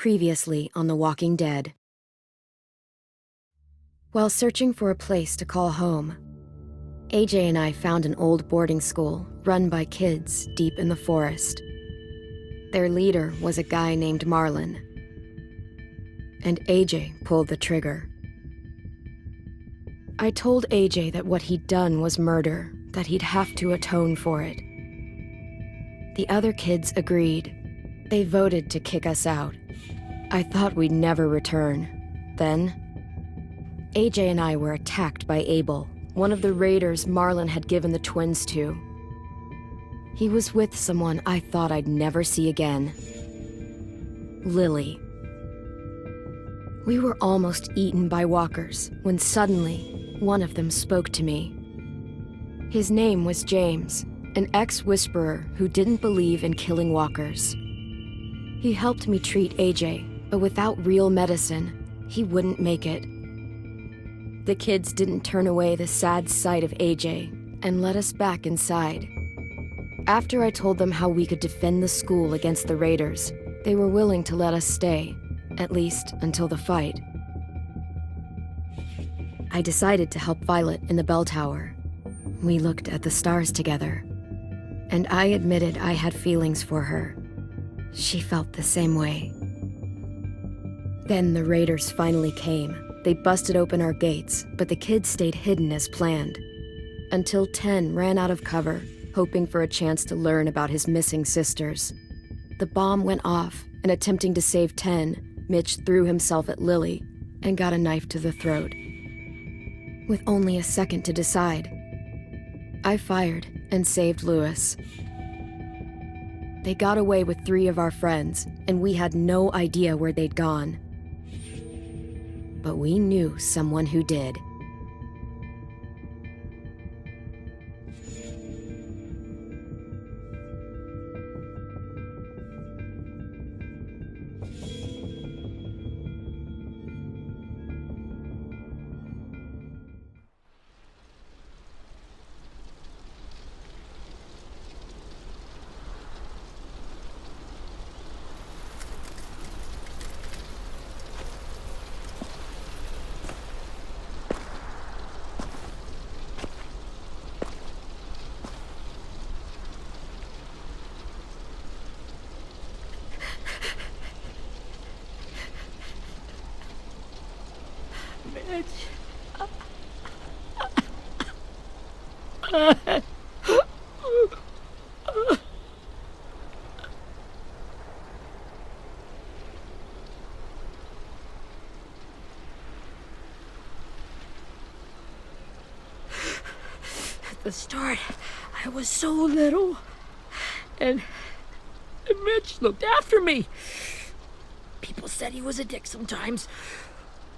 Previously on The Walking Dead. While searching for a place to call home, AJ and I found an old boarding school run by kids deep in the forest. Their leader was a guy named Marlon, and AJ pulled the trigger. I told AJ that what he'd done was murder, that he'd have to atone for it. The other kids agreed. They voted to kick us out. I thought we'd never return. Then, AJ and I were attacked by Abel, one of the raiders Marlon had given the twins to. He was with someone I thought I'd never see again. Lily. We were almost eaten by walkers when suddenly one of them spoke to me. His name was James, an ex-whisperer who didn't believe in killing walkers. He helped me treat AJ, but without real medicine, he wouldn't make it. The kids didn't turn away the sad sight of AJ and let us back inside. After I told them how we could defend the school against the raiders, they were willing to let us stay, at least until the fight. I decided to help Violet in the bell tower. We looked at the stars together, and I admitted I had feelings for her. She felt the same way. Then the raiders finally came. They busted open our gates, but the kids stayed hidden as planned. Until 10 ran out of cover, hoping for a chance to learn about his missing sisters. The bomb went off, and attempting to save 10, Mitch threw himself at Lily and got a knife to the throat. With only a second to decide, I fired and saved Lewis. They got away with 3 of our friends, and we had no idea where they'd gone. But we knew someone who did. At the start, I was so little, and Mitch looked after me. People said he was a dick sometimes,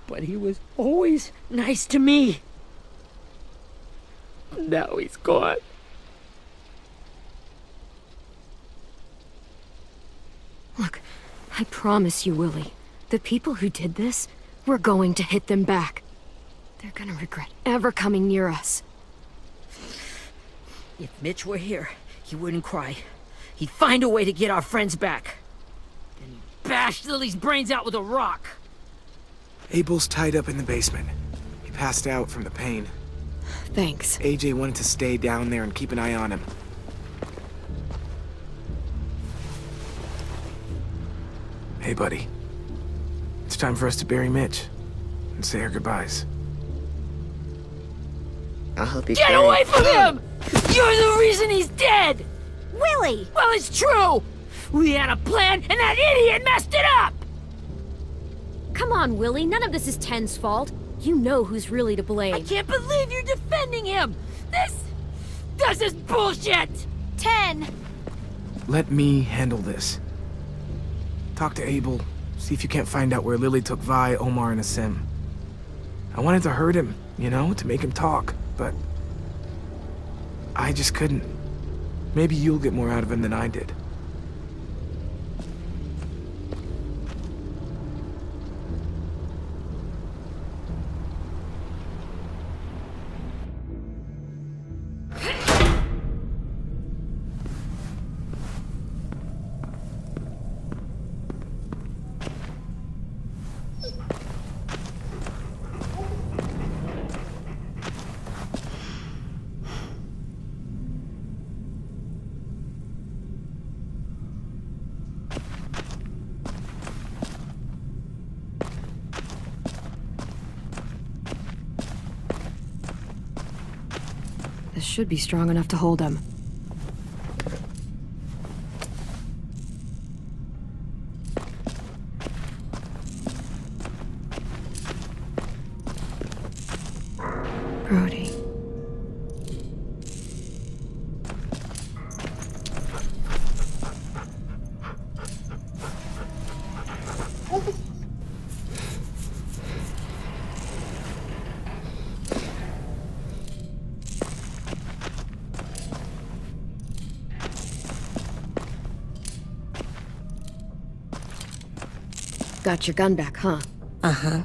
but he was always nice to me. Now he's gone. Look, I promise you, Willie, the people who did this, we're going to hit them back. They're gonna regret ever coming near us. If Mitch were here, he wouldn't cry. He'd find a way to get our friends back. Then he'd bash Lily's brains out with a rock. Abel's tied up in the basement. He passed out from the pain. Thanks. AJ wanted to stay down there and keep an eye on him. Hey, buddy. It's time for us to bury Mitch and say our goodbyes. I'll help you Get carry. away from him! You're the reason he's dead! Willie! Well, it's true! We had a plan, and that idiot messed it up! Come on, Willie, none of this is Ten's fault. You know who's really to blame. I can't believe you're defending him! This is bullshit! 10! Let me handle this. Talk to Abel, see if you can't find out where Lily took Vi, Omar, and Asim. I wanted to hurt him, you know, to make him talk, but I just couldn't. Maybe you'll get more out of him than I did. This should be strong enough to hold him. Brody. Got your gun back, huh? Uh-huh.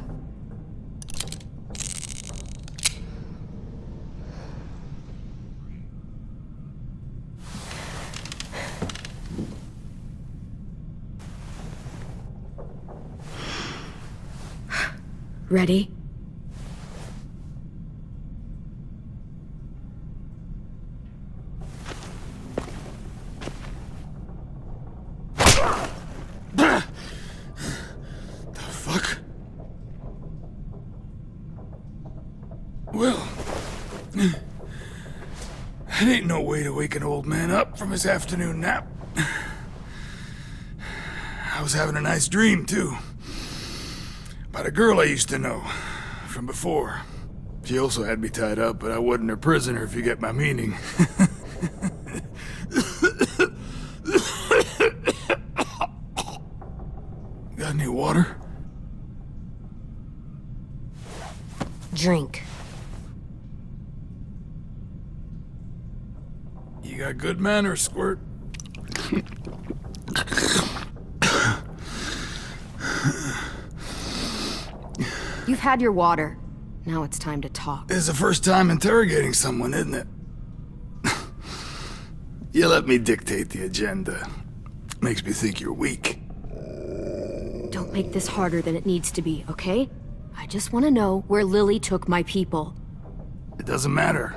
Ready? Well, that ain't no way to wake an old man up from his afternoon nap. I was having a nice dream, too. About a girl I used to know from before. She also had me tied up, but I wasn't her prisoner, if you get my meaning. Got any water? Drink. You got good manners, Squirt. You've had your water. Now it's time to talk. This is the first time interrogating someone, isn't it? You let me dictate the agenda. Makes me think you're weak. Don't make this harder than it needs to be, okay? I just want to know where Lily took my people. It doesn't matter.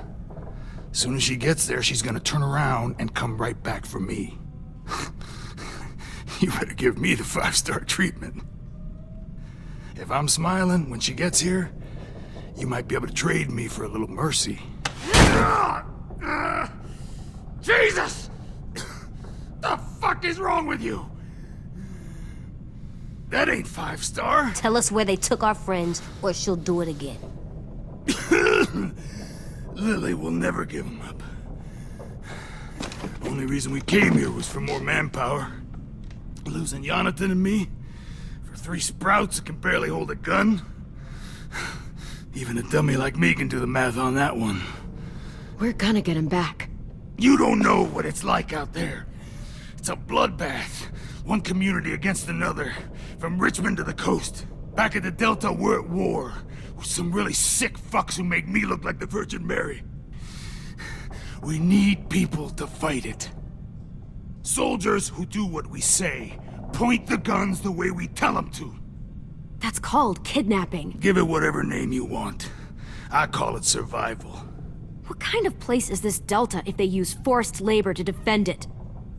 As soon as she gets there, she's gonna turn around and come right back for me. You better give me the 5-star treatment. If I'm smiling when she gets here, you might be able to trade me for a little mercy. Jesus! The fuck is wrong with you? That ain't 5-star. Tell us where they took our friends, or she'll do it again. Lily will never give him up. Only reason we came here was for more manpower. Losing Jonathan and me for 3 sprouts that can barely hold a gun. Even a dummy like me can do the math on that one. We're gonna get him back. You don't know what it's like out there. It's a bloodbath. One community against another. From Richmond to the coast. Back at the Delta, we're at war. With some really sick fucks who make me look like the Virgin Mary. We need people to fight it. Soldiers who do what we say. Point the guns the way we tell them to. That's called kidnapping. Give it whatever name you want. I call it survival. What kind of place is this Delta if they use forced labor to defend it?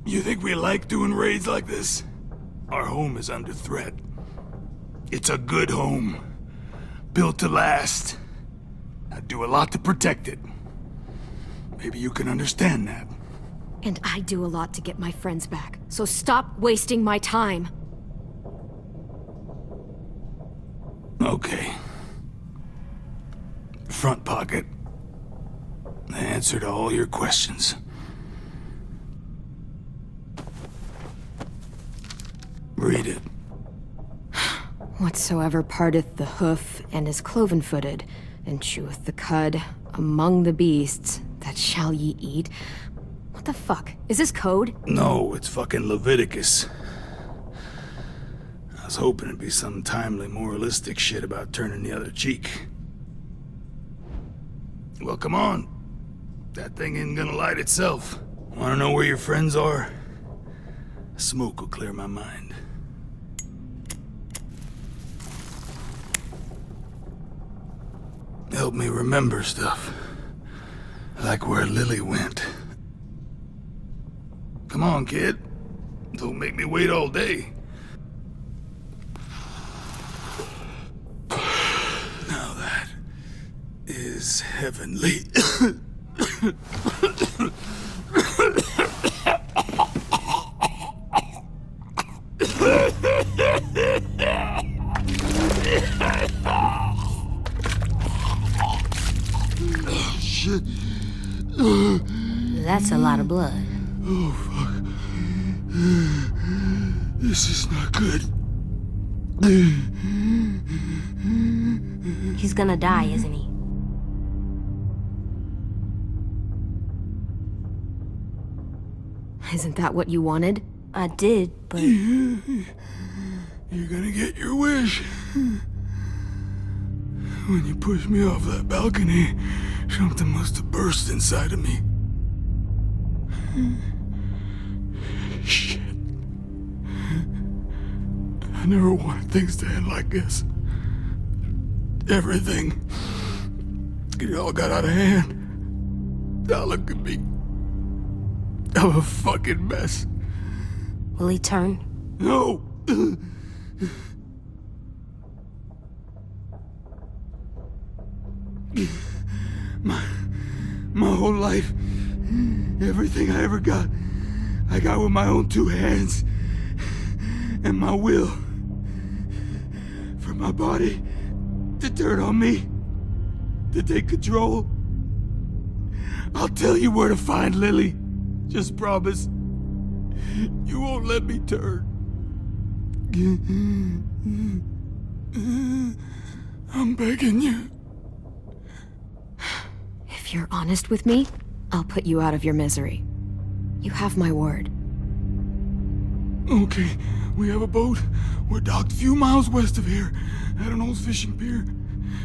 You think we like doing raids like this? Our home is under threat. It's a good home. Built to last. I do a lot to protect it. Maybe you can understand that. And I do a lot to get my friends back. So stop wasting my time. Okay. Front pocket. The answer to all your questions. Read it. Whatsoever parteth the hoof and is cloven-footed, and cheweth the cud among the beasts, that shall ye eat. What the fuck? Is this code? No, it's fucking Leviticus. I was hoping it'd be some timely moralistic shit about turning the other cheek. Well, come on. That thing ain't gonna light itself. Wanna know where your friends are? Smoke will clear my mind. Help me remember stuff. Like where Lily went. Come on, kid. Don't make me wait all day. Now that is heavenly. Shit. That's a lot of blood. Oh, fuck. This is not good. He's gonna die, isn't he? Isn't that what you wanted? I did, but You're gonna get your wish. When you pushed me off that balcony, something must have burst inside of me. Shit. I never wanted things to end like this. Everything. It all got out of hand. Now look at me. I'm a fucking mess. will he turn? No! My whole life, everything I ever got, I got with my own two hands and my will. For my body to turn on me, to take control. I'll tell you where to find Lily. Just promise. You won't let me turn. I'm begging you. If you're honest with me, I'll put you out of your misery. You have my word. Okay, we have a boat. We're docked a few miles west of here, at an old fishing pier.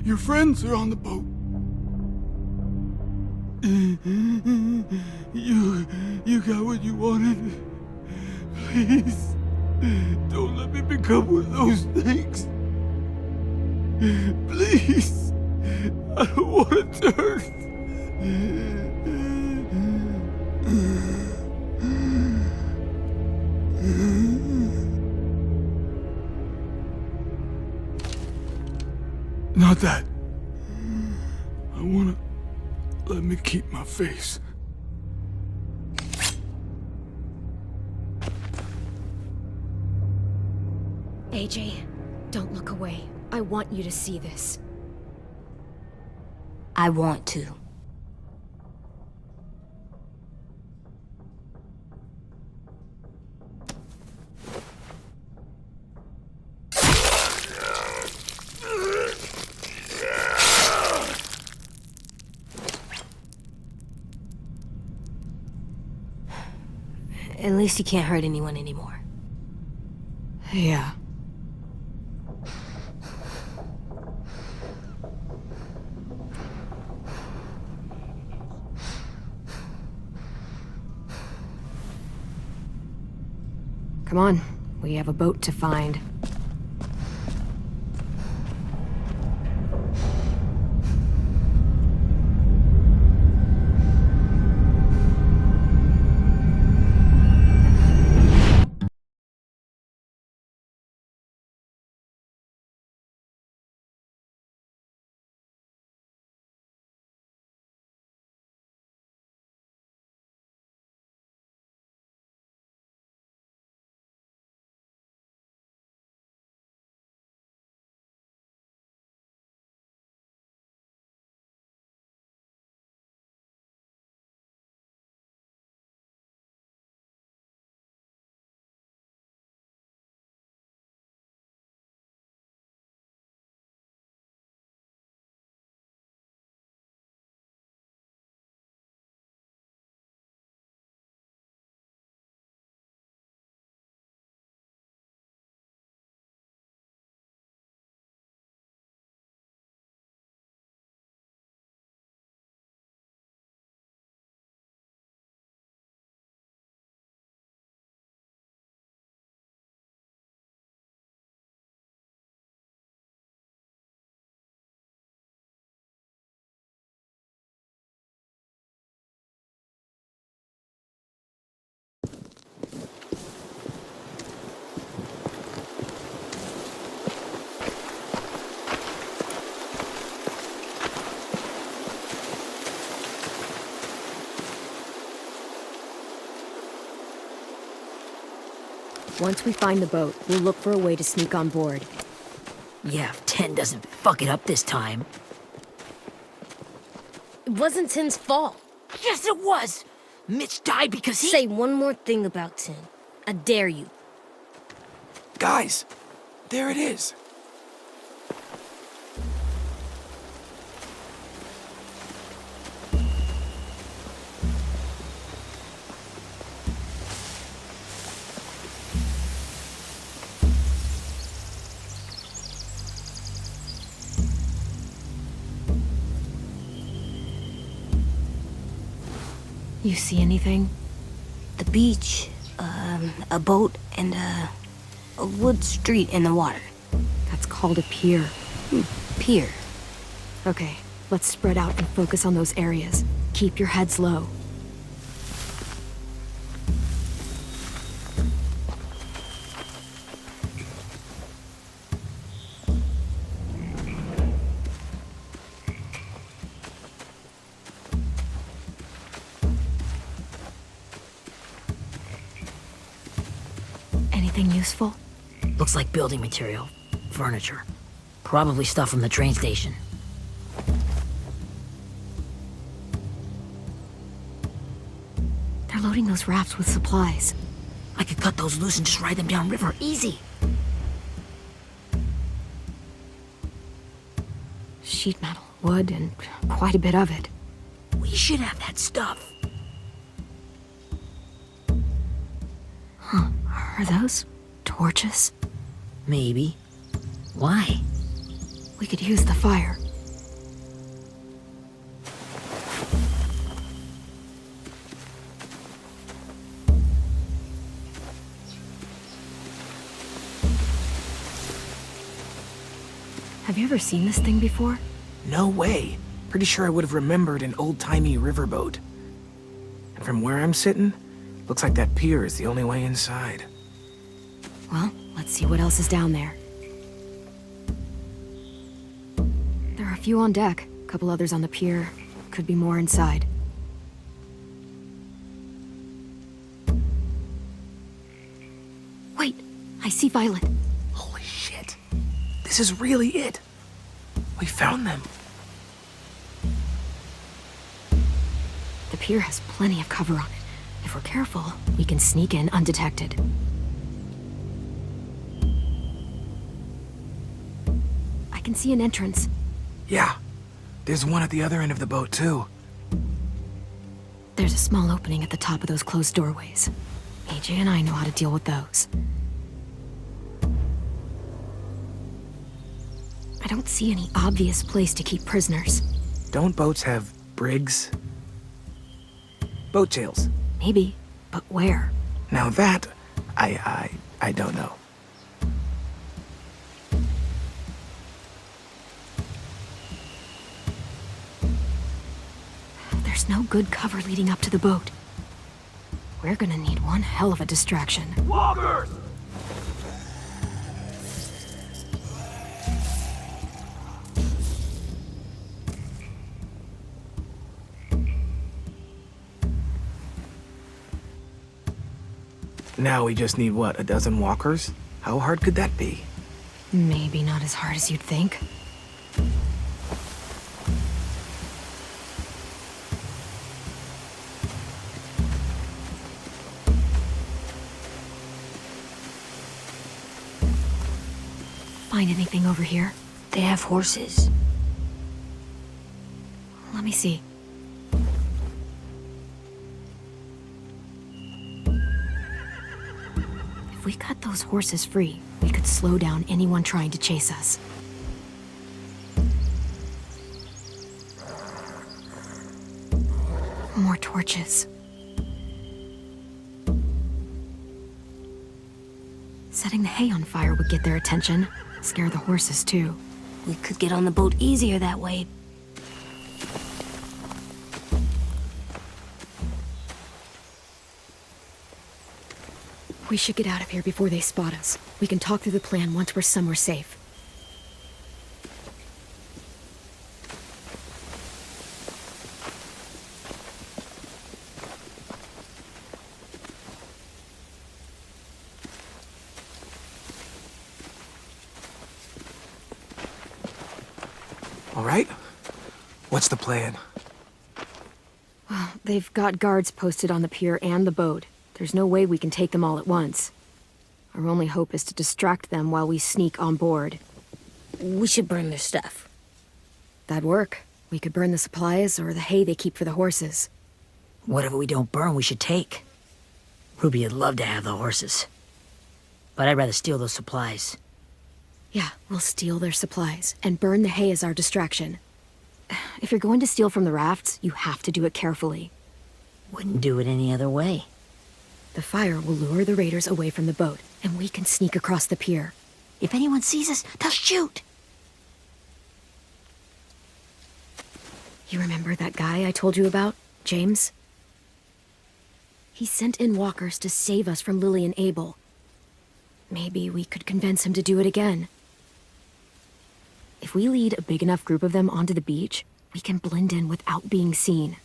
Your friends are on the boat. You got what you wanted. Please, don't let me become one of those things. Please, I don't want to turn. Not that. I wanna let me keep my face. AJ, don't look away. I want you to see this. I want to. At least you can't hurt anyone anymore. Yeah. Come on, we have a boat to find. Once we find the boat, we'll look for a way to sneak on board. Yeah, if 10 doesn't fuck it up this time. It wasn't Tin's fault. Yes, it was! Mitch died because he... Say one more thing about Tin. I dare you. Guys, there it is. You see anything? The beach, a boat, and a wood street in the water. That's called a pier. Pier. Okay, let's spread out and focus on those areas. Keep your heads low. Anything useful? Looks like building material. Furniture. Probably stuff from the train station. They're loading those rafts with supplies. I could cut those loose and just ride them downriver. Easy. Sheet metal, wood, and quite a bit of it. We should have that stuff. Are those torches? Maybe. Why? We could use the fire. Have you ever seen this thing before? No way. Pretty sure I would have remembered an old-timey riverboat. And from where I'm sitting, looks like that pier is the only way inside. Well, let's see what else is down there. There are a few on deck, a couple others on the pier. Could be more inside. Wait, I see Violet. Holy shit. This is really it. We found them. The pier has plenty of cover on it. If we're careful, we can sneak in undetected. I can see an entrance. Yeah. There's one at the other end of the boat, too. There's a small opening at the top of those closed doorways. AJ and I know how to deal with those. I don't see any obvious place to keep prisoners. Don't boats have brigs? Boat jails. Maybe, but where? Now that, I don't know. There's no good cover leading up to the boat. We're gonna need one hell of a distraction. Walkers! Now we just need, what, a dozen walkers? How hard could that be? Maybe not as hard as you'd think. Find anything over here? They have horses. Let me see. If we cut those horses free, we could slow down anyone trying to chase us. More torches. Setting the hay on fire would get their attention. Scare the horses, too. We could get on the boat easier that way. We should get out of here before they spot us. We can talk through the plan once we're somewhere safe. All right? What's the plan? Well, they've got guards posted on the pier and the boat. There's no way we can take them all at once. Our only hope is to distract them while we sneak on board. We should burn their stuff. That'd work. We could burn the supplies or the hay they keep for the horses. Whatever we don't burn, we should take. Ruby would love to have the horses. But I'd rather steal those supplies. Yeah, we'll steal their supplies and burn the hay as our distraction. If you're going to steal from the rafts, you have to do it carefully. Wouldn't do it any other way. The fire will lure the raiders away from the boat, and we can sneak across the pier. If anyone sees us, they'll shoot. You remember that guy I told you about, James? He sent in walkers to save us from Lily and Abel. Maybe we could convince him to do it again. If we lead a big enough group of them onto the beach, we can blend in without being seen.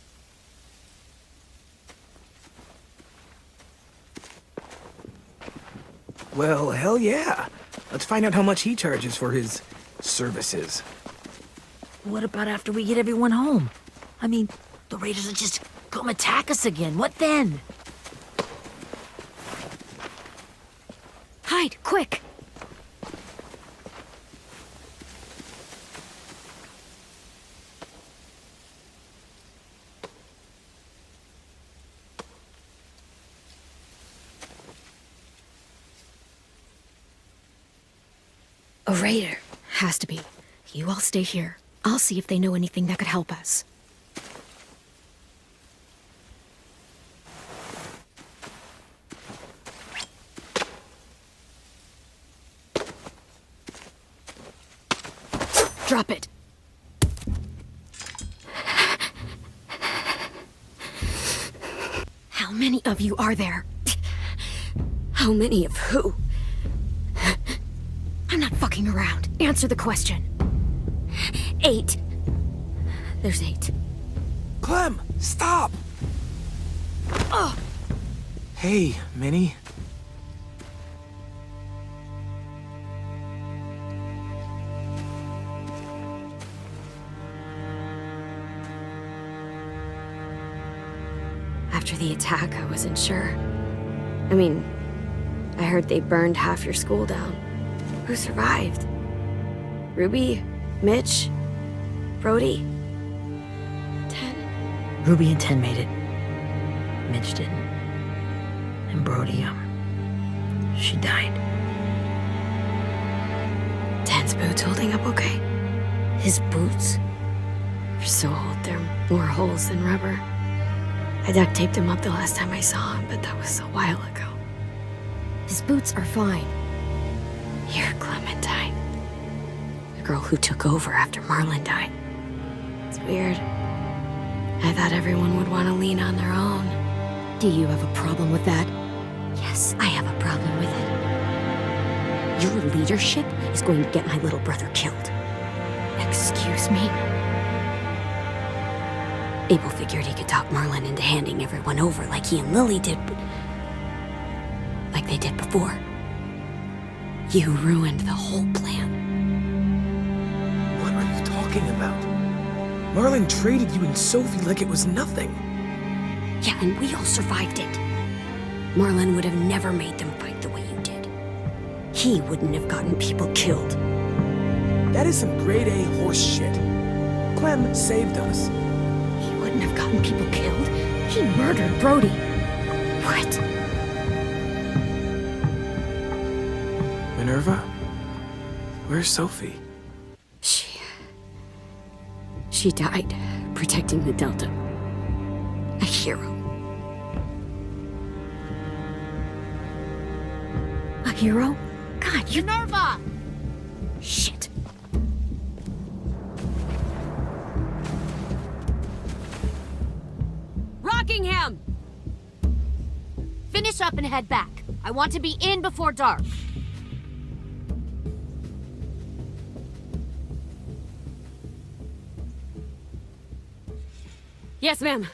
Well, hell yeah. Let's find out how much he charges for his services. What about after we get everyone home? I mean, the raiders will just come attack us again. What then? Hide, quick! A raider. Has to be. You all stay here. I'll see if they know anything that could help us. Drop it. How many of you are there? How many of who? I'm not fucking around. Answer the question. 8. There's 8. Clem, stop! Ugh. Hey, Minnie. After the attack, I wasn't sure. I mean, I heard they burned half your school down. Who survived? Ruby? Mitch? Brody? 10? Ruby and 10 made it. Mitch didn't. And Brody, she died. 10's boots holding up okay? His boots? They're so old, they're more holes than rubber. I duct taped him up the last time I saw him, but that was a while ago. His boots are fine. You're Clementine. The girl who took over after Marlon died. It's weird. I thought everyone would want to lean on their own. Do you have a problem with that? Yes, I have a problem with it. Your leadership is going to get my little brother killed. Excuse me? Abel figured he could talk Marlon into handing everyone over like he and Lily did, but... like they did before. You ruined the whole plan. What are you talking about? Marlon traded you and Sophie like it was nothing. Yeah, and we all survived it. Marlon would have never made them fight the way you did. He wouldn't have gotten people killed. That is some grade A horse shit. Clem saved us. He wouldn't have gotten people killed. He murdered Brody. What? Minerva? Where's Sophie? She died protecting the Delta. A hero. A hero? God, you... Minerva! Shit. Rockingham! Finish up and head back. I want to be in before dark. Yes, ma'am.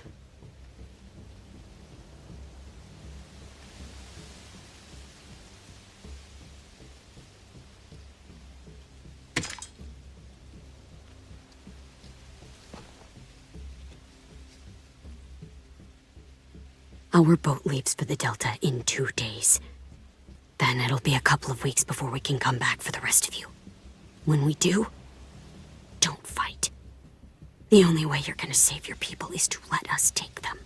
Our boat leaves for the Delta in 2 days. Then it'll be a couple of weeks before we can come back for the rest of you. When we do, don't fight. The only way you're gonna save your people is to let us take them.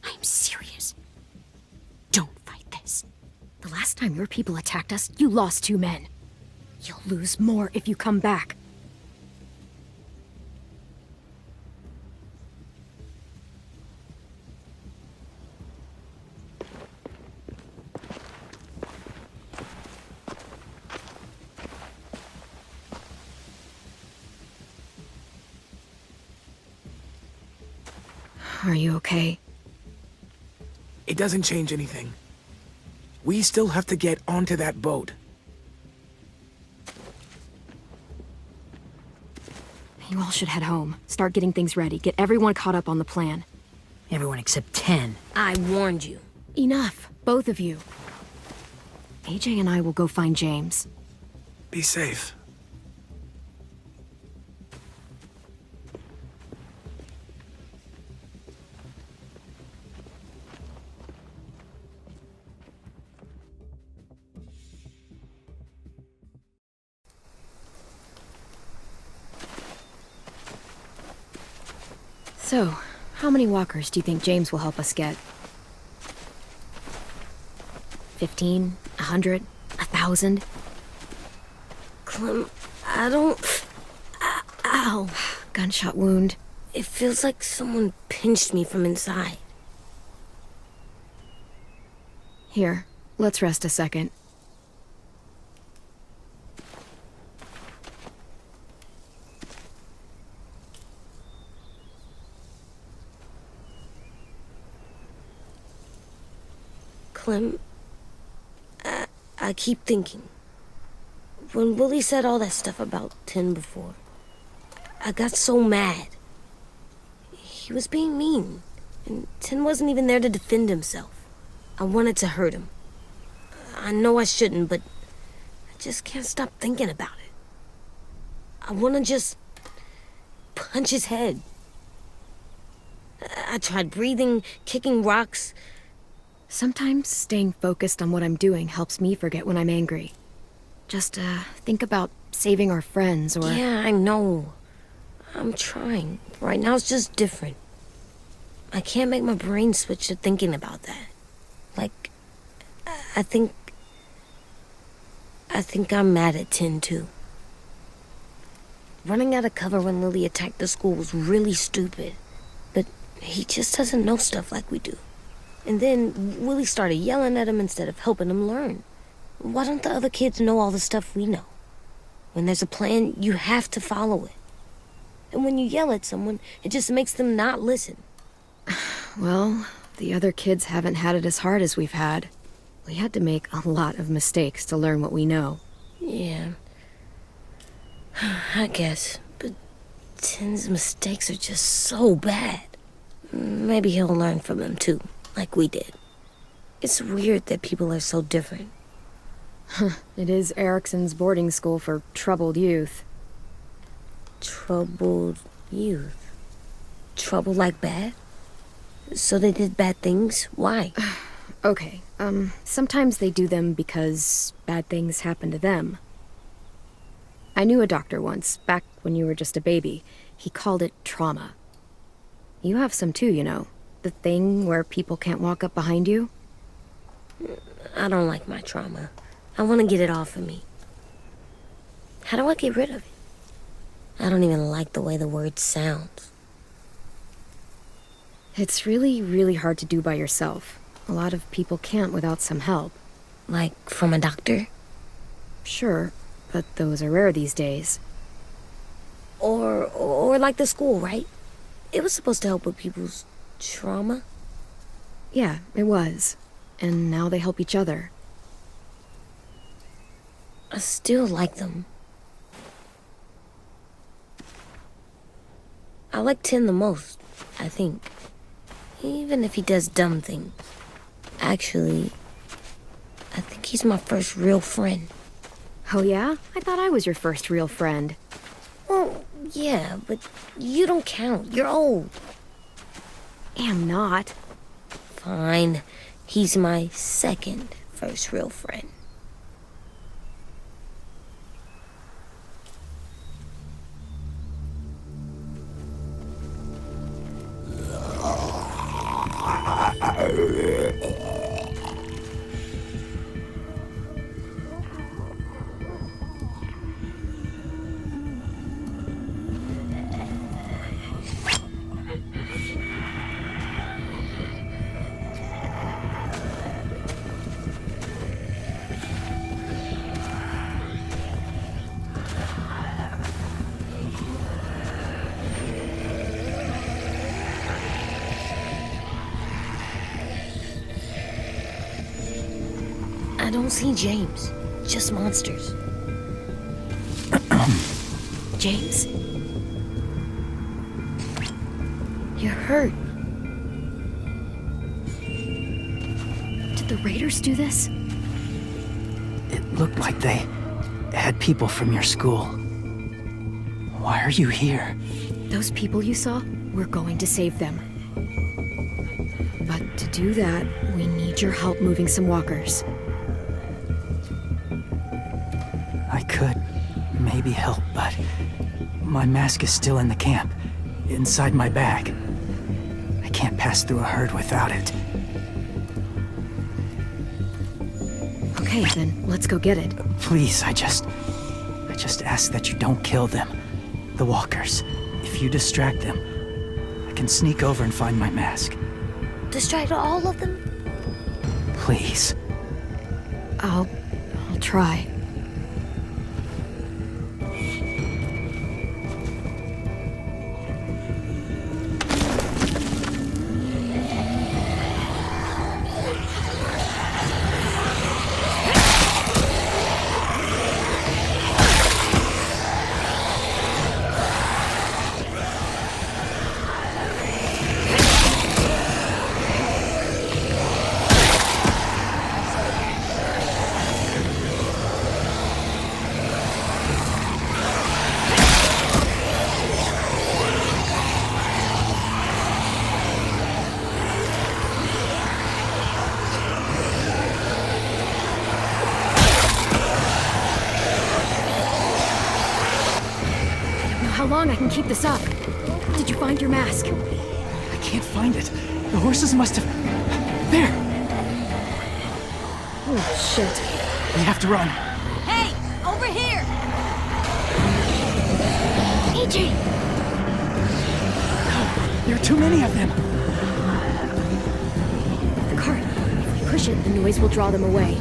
I'm serious. Don't fight this. The last time your people attacked us, you lost 2 men. You'll lose more if you come back. Are you okay? It doesn't change anything. We still have to get onto that boat. You all should head home. Start getting things ready. Get everyone caught up on the plan. Everyone except 10. I warned you. Enough, both of you. AJ and I will go find James. Be safe. So, how many walkers do you think James will help us get? 15? 100? 1,000? Clem, I don't... Ow. Gunshot wound. It feels like someone pinched me from inside. Here, let's rest a second. Clem, I keep thinking. When Willie said all that stuff about 10 before, I got so mad. He was being mean, and 10 wasn't even there to defend himself. I wanted to hurt him. I know I shouldn't, but I just can't stop thinking about it. I want to just punch his head. I tried breathing, kicking rocks. Sometimes staying focused on what I'm doing helps me forget when I'm angry. Just, think about saving our friends or... Yeah, I know. I'm trying. Right now it's just different. I can't make my brain switch to thinking about that. Like, I think I'm mad at 10 too. Running out of cover when Lily attacked the school was really stupid. But he just doesn't know stuff like we do. And then Willie started yelling at him instead of helping him learn. Why don't the other kids know all the stuff we know? When there's a plan, you have to follow it. And when you yell at someone, it just makes them not listen. Well, the other kids haven't had it as hard as we've had. We had to make a lot of mistakes to learn what we know. Yeah. I guess. But 10's mistakes are just so bad. Maybe he'll learn from them too, like we did. It's weird that people are so different. It is Erickson's boarding school for troubled youth. Troubled youth? Trouble like bad? So they did bad things? Why? Okay, sometimes they do them because bad things happen to them. I knew a doctor once, back when you were just a baby. He called it trauma. You have some too, you know. The thing where people can't walk up behind you. I don't like my trauma. I want to get it off of me. How do I get rid of it? I don't even like the way the word sounds. It's really, really hard to do by yourself. A lot of people can't without some help. Like from a doctor? Sure, but those are rare these days. Or like the school, right? It was supposed to help with people's trauma. Yeah, it was. And now they help each other. I still like them. I like 10 the most, I think. Even if he does dumb things. Actually, I think he's my first real friend. Oh yeah? I thought I was your first real friend. Well, yeah, but you don't count. You're old. Am not. Fine. He's my second first real friend. I don't see James, just monsters. James? You're hurt. Did the raiders do this? It looked like they had people from your school. Why are you here? Those people you saw, we're going to save them. But to do that, we need your help moving some walkers. I could maybe help, but my mask is still in the camp, inside my bag. I can't pass through a herd without it. Okay, then let's go get it. Please, I just ask that you don't kill them. The walkers. If you distract them, I can sneak over and find my mask. Distract all of them? Please. I'll try. How long I can keep this up? Did you find your mask? I can't find it. The horses must have... There! Oh, shit. We have to run. Hey! Over here! AJ! There are too many of them. The cart. If we push it, the noise will draw them away.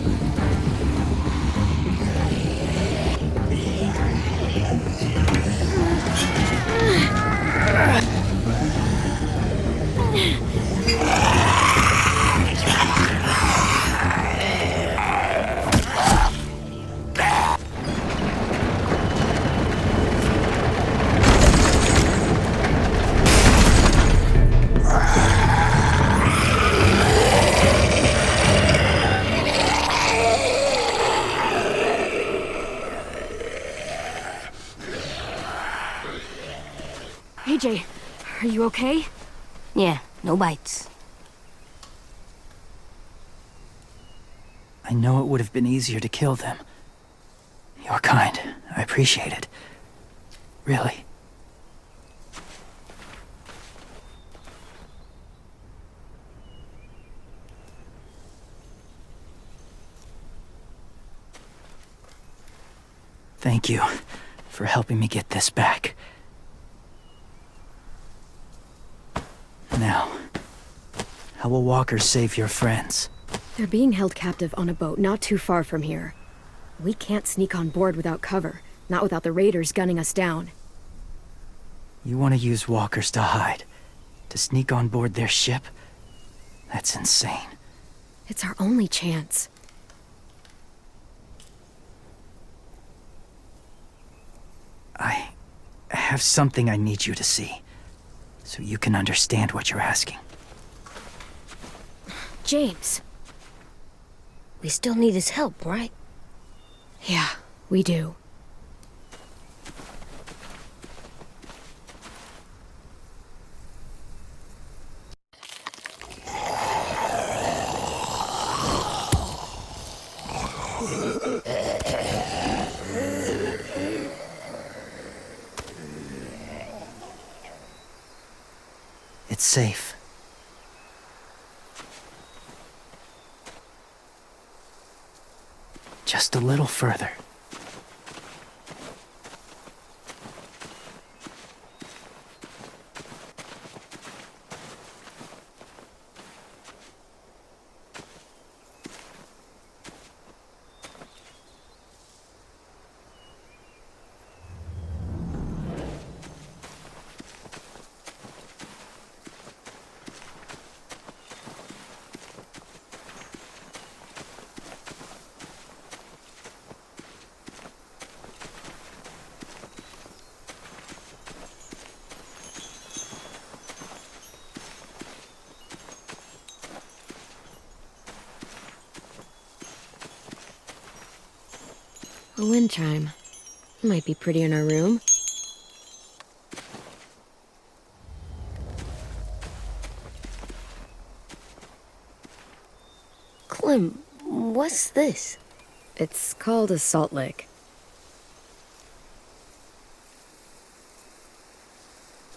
AJ, are you okay? Yeah, no bites. I know it would have been easier to kill them. You're kind. I appreciate it. Really. Thank you for helping me get this back. Now, how will walkers save your friends? They're being held captive on a boat not too far from here. We can't sneak on board without cover, not without the raiders gunning us down. You want to use walkers to hide? To sneak on board their ship? That's insane. It's our only chance. I have something I need you to see, so you can understand what you're asking. James. We still need his help, right? Yeah, we do. It's safe. Just a little further. A wind chime. Might be pretty in our room. Clem, what's this? It's called a salt lick.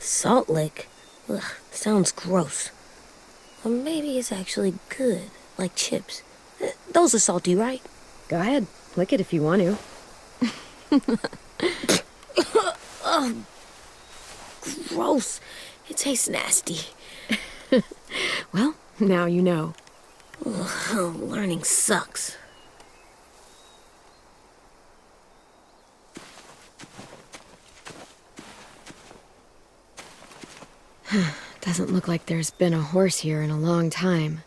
Salt lick? Ugh, sounds gross. Or maybe it's actually good, like chips. Those are salty, right? Go ahead, lick it if you want to. Ugh, gross. It tastes nasty. Well, now you know. Ugh, learning sucks. Doesn't look like there's been a horse here in a long time.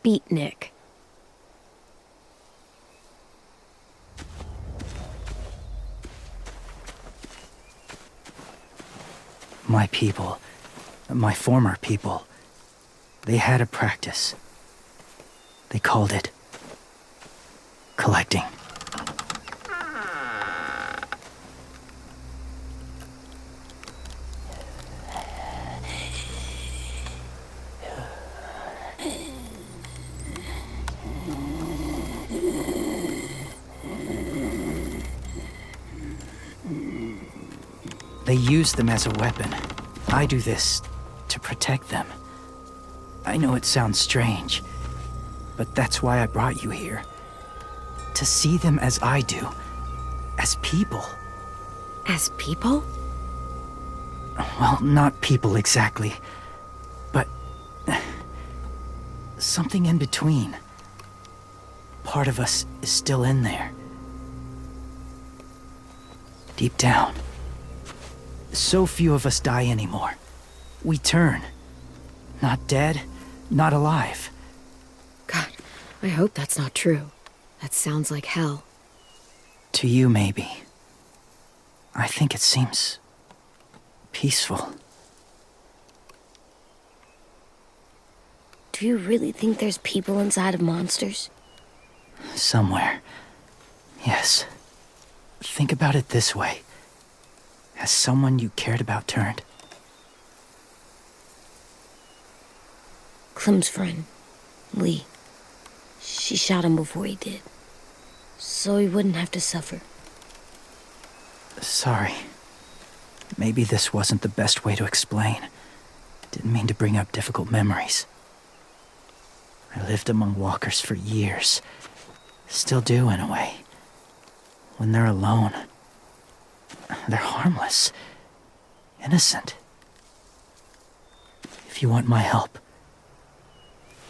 Beatnik. My people, my former people, they had a practice. They called it collecting. They use them as a weapon. I do this to protect them. I know it sounds strange, but that's why I brought you here. To see them as I do, as people. As people? Well, not people exactly, but something in between. Part of us is still in there. Deep down. So few of us die anymore. We turn. Not dead, not alive. God, I hope that's not true. That sounds like hell. To you, maybe. I think it seems peaceful. Do you really think there's people inside of monsters? Somewhere. Yes. Think about it this way. Has someone you cared about turned? Clem's friend, Lee. She shot him before he did. So he wouldn't have to suffer. Sorry. Maybe this wasn't the best way to explain. Didn't mean to bring up difficult memories. I lived among walkers for years. Still do, in a way. When they're alone, they're harmless. Innocent. If you want my help,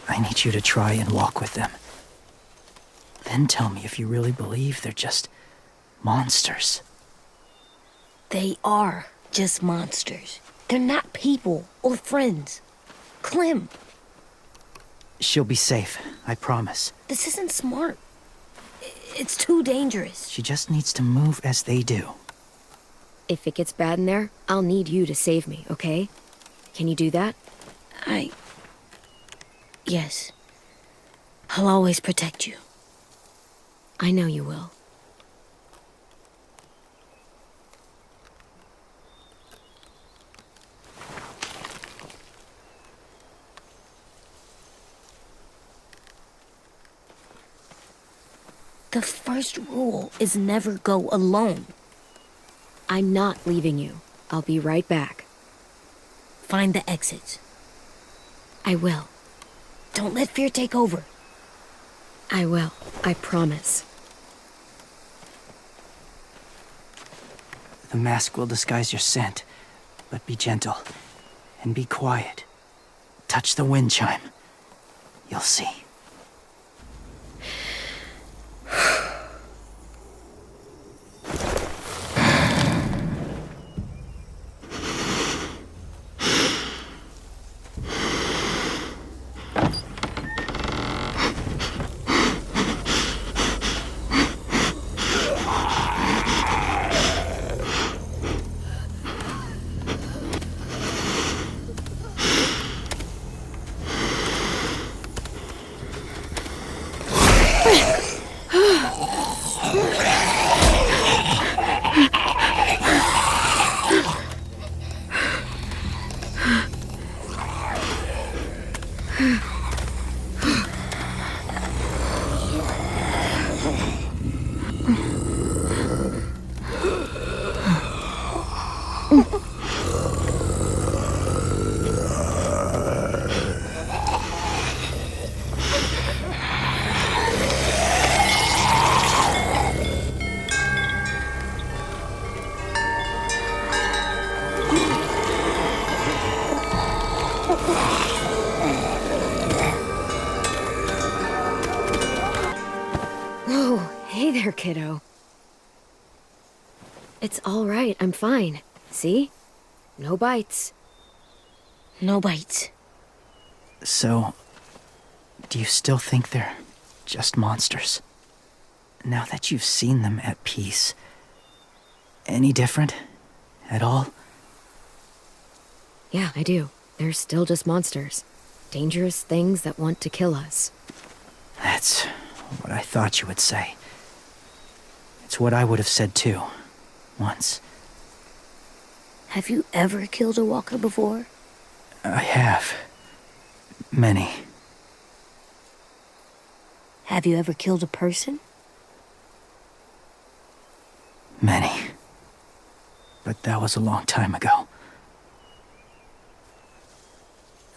I need you to try and walk with them. Then tell me if you really believe they're just monsters. They are just monsters. They're not people or friends. Clem, She'll be safe, I promise. this isn't smart. It's too dangerous. She just needs to move as they do. If it gets bad in there, I'll need you to save me, okay? Can you do that? Yes. I'll always protect you. I know you will. The first rule is never go alone. I'm not leaving you. I'll be right back. Find the exit. I will. Don't let fear take over. I will. I promise. The mask will disguise your scent, but be gentle and be quiet. Touch the wind chime. You'll see. Oh, hey there, kiddo. It's all right. I'm fine. See? No bites. No bites. So, do you still think they're just monsters? Now that you've seen them at peace, any different at all? Yeah, I do. They're still just monsters. Dangerous things that want to kill us. That's what I thought you would say. It's what I would have said too, once. Have you ever killed a walker before? I have. Many. Have you ever killed a person? Many. But that was a long time ago.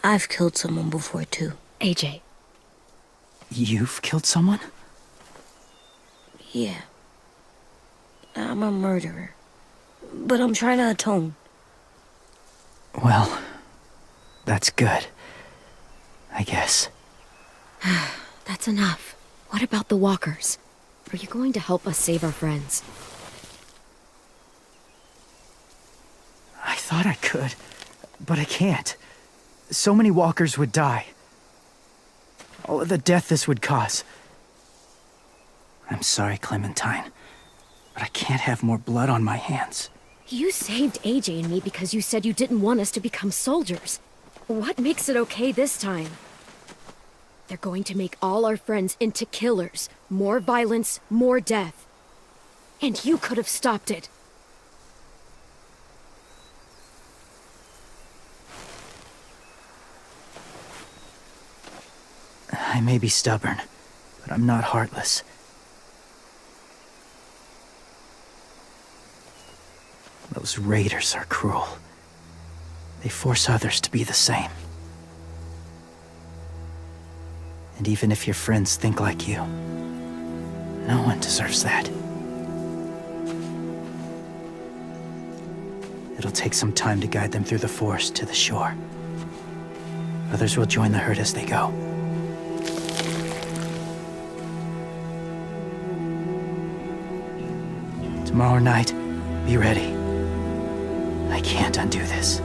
I've killed someone before too. AJ. You've killed someone? Yeah. I'm a murderer. But I'm trying to atone. Well, that's good. I guess. That's enough. What about the walkers? Are you going to help us save our friends? I thought I could, but I can't. So many walkers would die. All of the death this would cause. I'm sorry, Clementine, but I can't have more blood on my hands. You saved AJ and me because you said you didn't want us to become soldiers. What makes it okay this time? They're going to make all our friends into killers. More violence, more death. And you could have stopped it. I may be stubborn, but I'm not heartless. Those raiders are cruel. They force others to be the same. And even if your friends think like you, no one deserves that. It'll take some time to guide them through the forest to the shore. Others will join the herd as they go. Tomorrow night, be ready. I can't undo this.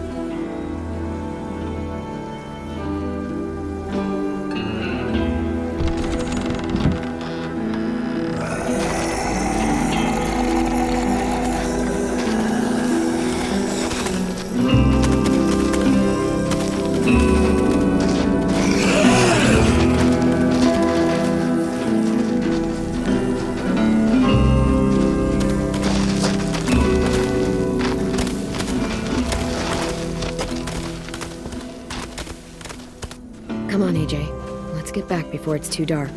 Come on, AJ. Let's get back before it's too dark.